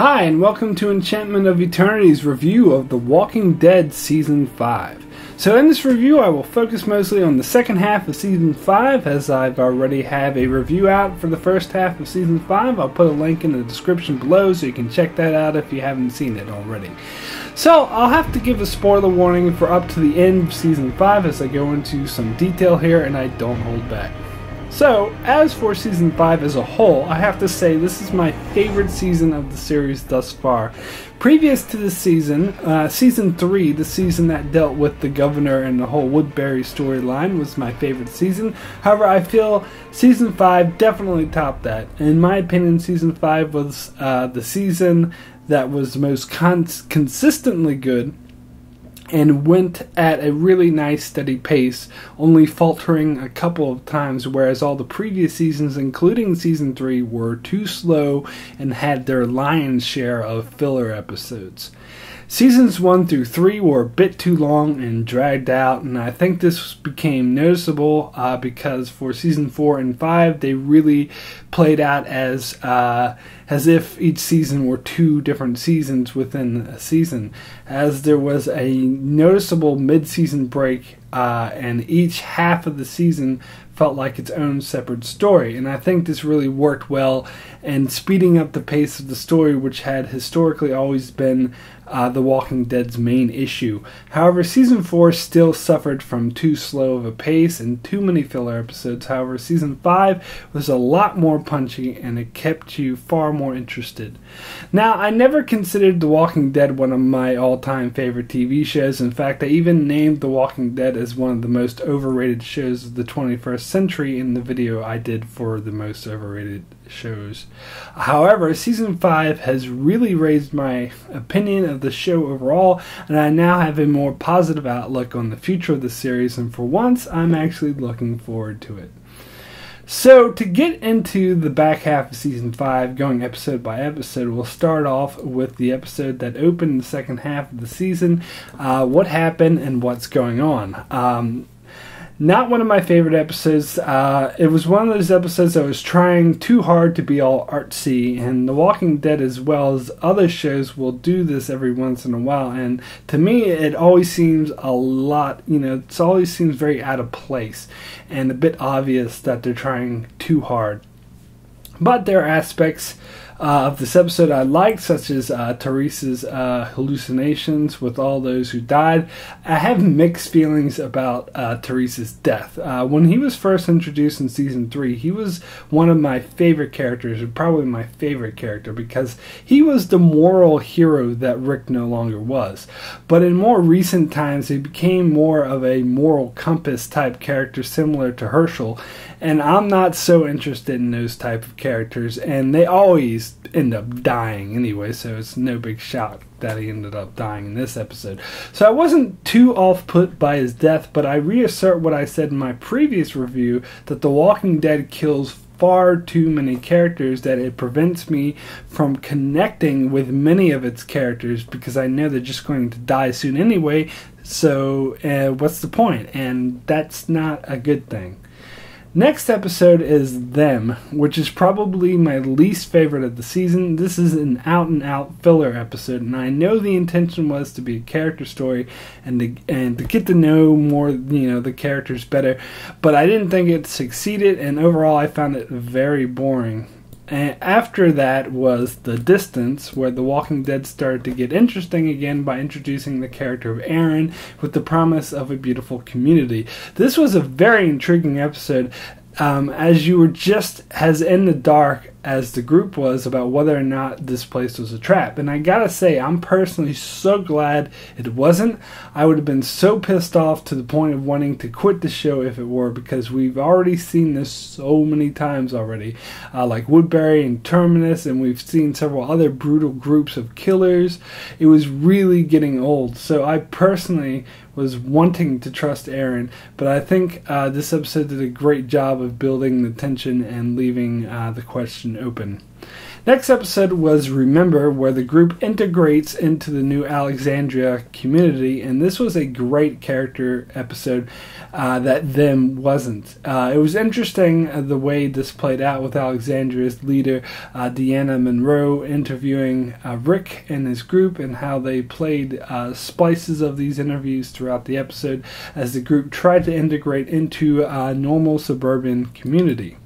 Hi, and welcome to Enchantment of Eternity's review of The Walking Dead Season 5. So in this review I will focus mostly on the second half of Season 5, as I've already have a review out for the first half of Season 5. I'll put a link in the description below so you can check that out if you haven't seen it already. So I'll have to give a spoiler warning for up to the end of Season 5 as I go into some detail here and I don't hold back. So, as for Season 5 as a whole, I have to say this is my favorite season of the series thus far. Previous to this season, Season 3, the season that dealt with the governor and the whole Woodbury storyline, was my favorite season. However, I feel Season 5 definitely topped that. In my opinion, Season 5 was the season that was most consistently good and went at a really nice steady pace, only faltering a couple of times, whereas all the previous seasons, including Season 3, were too slow and had their lion's share of filler episodes. Seasons 1 through 3 were a bit too long and dragged out, and I think this became noticeable because for Season 4 and 5 they really played out as if each season were two different seasons within a season, as there was a noticeable mid-season break and each half of the season felt like its own separate story, and I think this really worked well in speeding up the pace of the story, which had historically always been The Walking Dead's main issue. However, Season 4 still suffered from too slow of a pace and too many filler episodes. However, Season 5 was a lot more punchy and it kept you far more interested. Now, I never considered The Walking Dead one of my all-time favorite TV shows. In fact, I even named The Walking Dead as one of the most overrated shows of the 21st century in the video I did for the most overrated shows. However, Season 5 has really raised my opinion of the show overall, and I now have a more positive outlook on the future of the series, and for once I'm actually looking forward to it. So, to get into the back half of Season 5, going episode by episode, we'll start off with the episode that opened the second half of the season, what happened and what's going on. Not one of my favorite episodes. It was one of those episodes that was trying too hard to be all artsy, and The Walking Dead, as well as other shows, will do this every once in a while, and to me it always seems a lot, it always seems very out of place and a bit obvious that they're trying too hard. But there are aspects of this episode I liked, such as Teresa's hallucinations with all those who died. I have mixed feelings about Teresa's death. When he was first introduced in Season 3, he was one of my favorite characters, and probably my favorite character, because he was the moral hero that Rick no longer was. But in more recent times, he became more of a moral compass type character, similar to Herschel, and I'm not so interested in those type of characters, and they always end up dying anyway, so it's no big shock that he ended up dying in this episode. So I wasn't too off-put by his death, but I reassert what I said in my previous review, that The Walking Dead kills far too many characters, that it prevents me from connecting with many of its characters, because I know they're just going to die soon anyway, so what's the point? And that's not a good thing. Next episode is Them, which is probably my least favorite of the season. This is an out-and-out filler episode, and I know the intention was to be a character story and to get to know more, the characters better, but I didn't think it succeeded, and overall I found it very boring. And after that was The Distance, where The Walking Dead started to get interesting again by introducing the character of Aaron with the promise of a beautiful community. This was a very intriguing episode, as you were just as in the dark as the group was about whether or not this place was a trap. And I gotta say, I'm personally so glad it wasn't. I would have been so pissed off to the point of wanting to quit the show if it were, because we've already seen this so many times already, like Woodbury and Terminus, and we've seen several other brutal groups of killers. It was really getting old, so I personally was wanting to trust Aaron, but I think this episode did a great job of building the tension and leaving the question open. Next episode was Remember, where the group integrates into the new Alexandria community, and this was a great character episode that then wasn't. It was interesting the way this played out with Alexandria's leader, Deanna Monroe, interviewing Rick and his group, and how they played splices of these interviews throughout the episode as the group tried to integrate into a normal suburban community.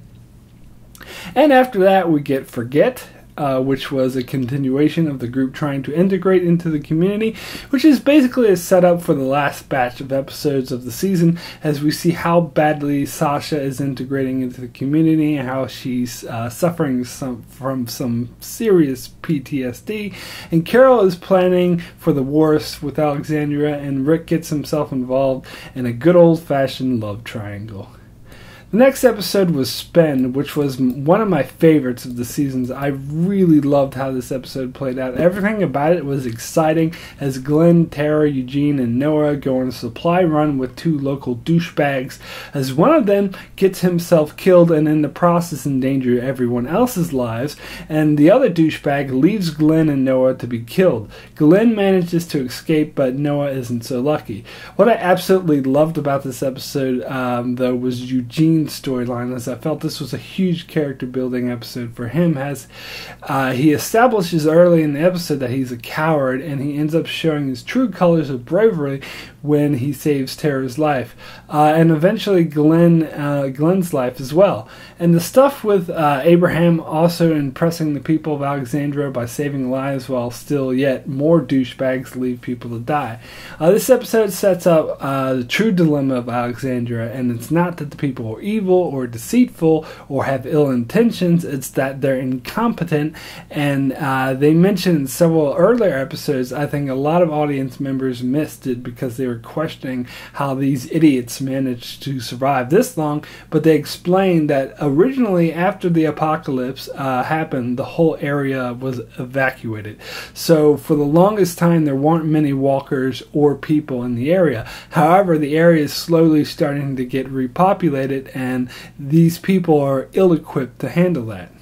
And after that, we get Forget, which was a continuation of the group trying to integrate into the community, which is basically a setup for the last batch of episodes of the season, as we see how badly Sasha is integrating into the community and how she's suffering from some serious PTSD. And Carol is planning for the worst with Alexandria, and Rick gets himself involved in a good old-fashioned love triangle. The next episode was Spend, which was one of my favorites of the seasons. I really loved how this episode played out. Everything about it was exciting as Glenn, Tara, Eugene, and Noah go on a supply run with two local douchebags, as one of them gets himself killed and in the process endanger everyone else's lives, and the other douchebag leaves Glenn and Noah to be killed. Glenn manages to escape, but Noah isn't so lucky. What I absolutely loved about this episode, though, was Eugene storyline, as I felt this was a huge character building episode for him, as he establishes early in the episode that he's a coward, and he ends up showing his true colors of bravery when he saves Tara's life, and eventually Glenn's life as well. And the stuff with Abraham also impressing the people of Alexandria by saving lives while still yet more douchebags leave people to die. This episode sets up the true dilemma of Alexandria, and it's not that the people are evil or deceitful or have ill intentions, it's that they're incompetent. And they mentioned in several earlier episodes, I think a lot of audience members missed it because they were questioning how these idiots managed to survive this long, but they explained that originally after the apocalypse happened, the whole area was evacuated. So for the longest time there weren't many walkers or people in the area. However, the area is slowly starting to get repopulated, and these people are ill-equipped to handle that.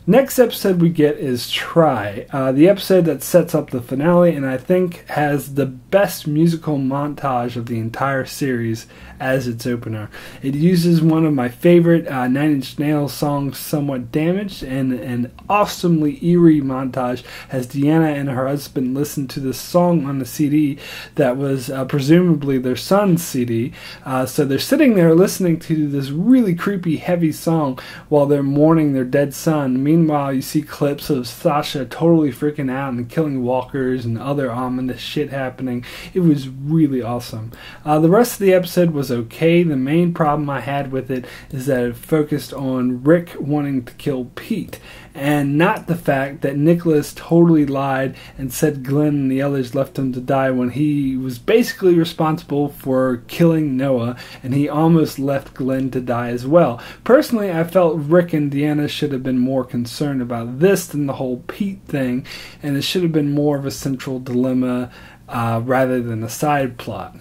Next episode we get is Try, the episode that sets up the finale, and I think has the best musical montage of the entire series as its opener. It uses one of my favorite Nine Inch Nails songs, Somewhat Damaged, and an awesomely eerie montage as Deanna and her husband listen to this song on the CD that was presumably their son's CD. So they're sitting there listening to this really creepy, heavy song while they're mourning their dead son. Meanwhile, you see clips of Sasha totally freaking out and killing walkers and other ominous shit happening. It was really awesome. The rest of the episode was okay. The main problem I had with it is that it focused on Rick wanting to kill Pete, and not the fact that Nicholas totally lied and said Glenn and the others left him to die when he was basically responsible for killing Noah, and he almost left Glenn to die as well. Personally, I felt Rick and Deanna should have been more concerned about this than the whole Pete thing, and it should have been more of a central dilemma rather than a side plot.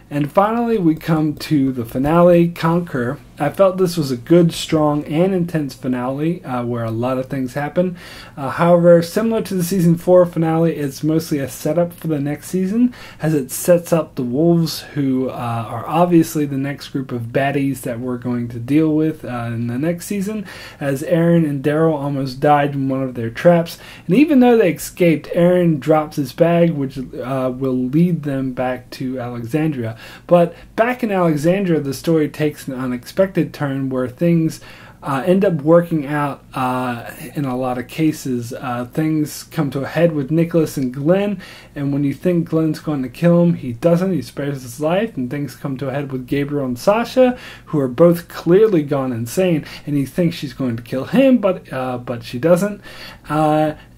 And finally, we come to the finale, Conquer. I felt this was a good, strong, and intense finale where a lot of things happen. However, similar to the Season 4 finale, it's mostly a setup for the next season, as it sets up the Wolves, who are obviously the next group of baddies that we're going to deal with in the next season, as Aaron and Daryl almost died in one of their traps. And even though they escaped, Aaron drops his bag, which will lead them back to Alexandria. But back in Alexandria, the story takes an unexpected turn where things end up working out in a lot of cases. Things come to a head with Nicholas and Glenn, and when you think Glenn's going to kill him, he doesn't. He spares his life, and things come to a head with Gabriel and Sasha, who are both clearly gone insane, and he thinks she's going to kill him, but she doesn't.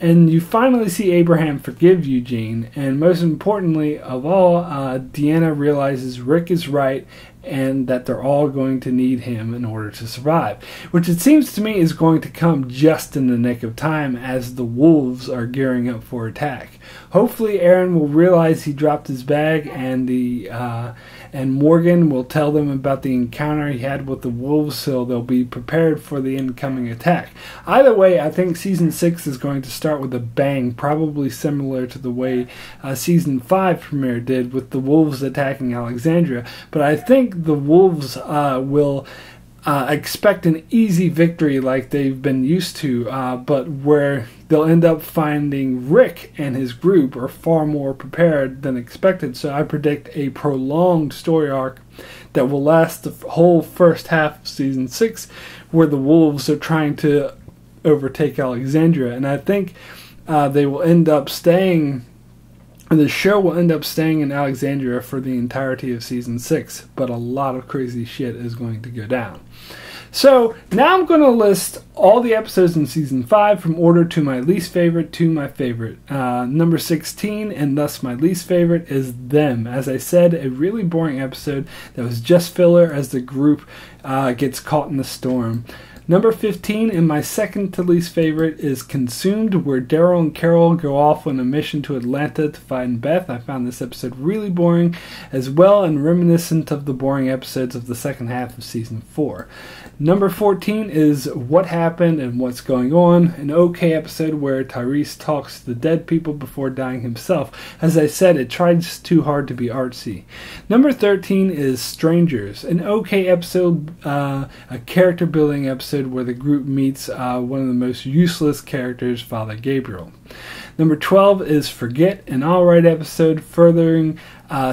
And you finally see Abraham forgive Eugene, and most importantly of all, Deanna realizes Rick is right and that they're all going to need him in order to survive, which it seems to me is going to come just in the nick of time as the wolves are gearing up for attack. Hopefully Aaron will realize he dropped his bag, and Morgan will tell them about the encounter he had with the wolves so they'll be prepared for the incoming attack. Either way, I think Season 6 is going to start with a bang, probably similar to the way Season 5 premiere did with the wolves attacking Alexandria, but I think the wolves will expect an easy victory like they've been used to, but where they'll end up finding Rick and his group are far more prepared than expected. So I predict a prolonged story arc that will last the whole first half of Season 6, where the wolves are trying to overtake Alexandria. And I think they will end up staying... The show will end up staying in Alexandria for the entirety of Season 6, but a lot of crazy shit is going to go down. So, now I'm going to list all the episodes in Season 5 from order to my least favorite to my favorite. Number 16, and thus my least favorite, is Them. As I said, a really boring episode that was just filler as the group gets caught in the storm. Number 15, and my second to least favorite, is Consumed, where Daryl and Carol go off on a mission to Atlanta to find Beth. I found this episode really boring as well, and reminiscent of the boring episodes of the second half of Season 4. Number 14 is What Happened and What's Going On, an okay episode where Tyrese talks to the dead people before dying himself. As I said, it tries too hard to be artsy. Number 13 is Strangers, an okay episode, a character building episode where the group meets one of the most useless characters, Father Gabriel. Number 12 is Forget, an alright episode furthering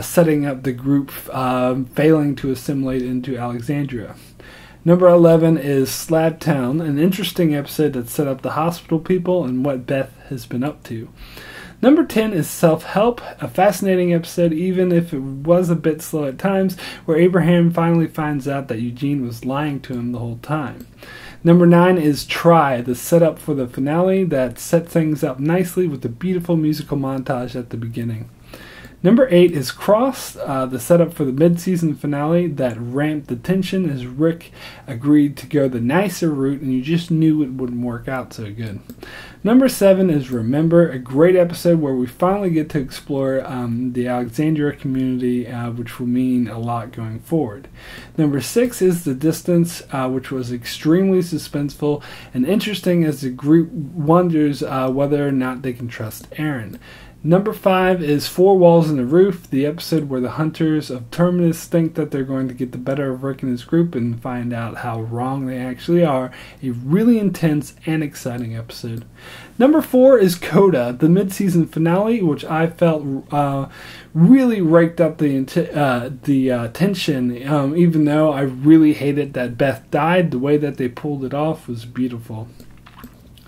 setting up the group failing to assimilate into Alexandria. Number 11 is Slabtown, an interesting episode that set up the hospital people and what Beth has been up to. Number 10 is Self-Help, a fascinating episode even if it was a bit slow at times, where Abraham finally finds out that Eugene was lying to him the whole time. Number 9 is Try, the setup for the finale that set things up nicely with a beautiful musical montage at the beginning. Number 8 is Cross, the setup for the mid-season finale that ramped the tension as Rick agreed to go the nicer route and you just knew it wouldn't work out so good. Number 7 is Remember, a great episode where we finally get to explore the Alexandria community, which will mean a lot going forward. Number 6 is The Distance, which was extremely suspenseful and interesting as the group wonders whether or not they can trust Aaron. Number 5 is Four Walls and a Roof, the episode where the hunters of Terminus think that they're going to get the better of Rick and his group and find out how wrong they actually are. A really intense and exciting episode. Number 4 is Coda, the mid-season finale, which I felt really raked up the tension. Even though I really hated that Beth died, the way that they pulled it off was beautiful.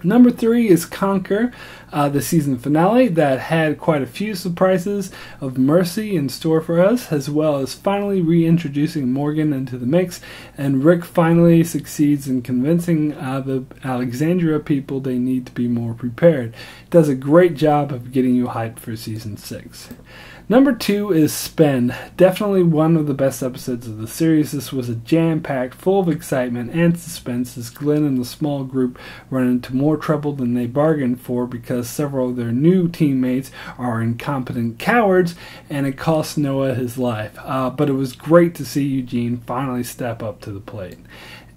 Number 3 is Conquer, the season finale that had quite a few surprises of mercy in store for us, as well as finally reintroducing Morgan into the mix, and Rick finally succeeds in convincing the Alexandria people they need to be more prepared. It does a great job of getting you hyped for Season 6. Number 2 is Spin, definitely one of the best episodes of the series. This was a jam-packed, full of excitement and suspense as Glenn and the small group run into more trouble than they bargained for because several of their new teammates are incompetent cowards and it cost Noah his life. But it was great to see Eugene finally step up to the plate.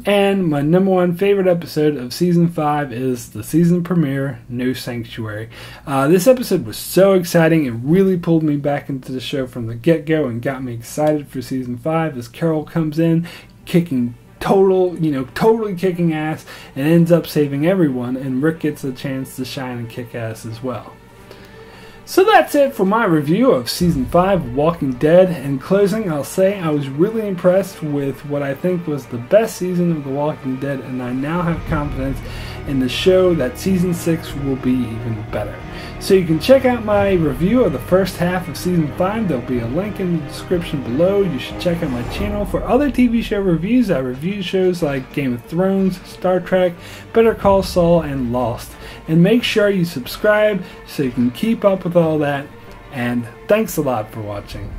And my number 1 favorite episode of Season 5 is the season premiere, No Sanctuary. This episode was so exciting, it really pulled me back into the show from the get-go and got me excited for Season 5 as Carol comes in, totally kicking ass and ends up saving everyone, and Rick gets a chance to shine and kick ass as well. So that's it for my review of Season 5 of Walking Dead. In closing, I'll say I was really impressed with what I think was the best season of The Walking Dead, and I now have confidence in the show that Season 6 will be even better. So you can check out my review of the first half of Season 5. There'll be a link in the description below. You should check out my channel for other TV show reviews. I review shows like Game of Thrones, Star Trek, Better Call Saul, and Lost. And make sure you subscribe so you can keep up with all that. And thanks a lot for watching.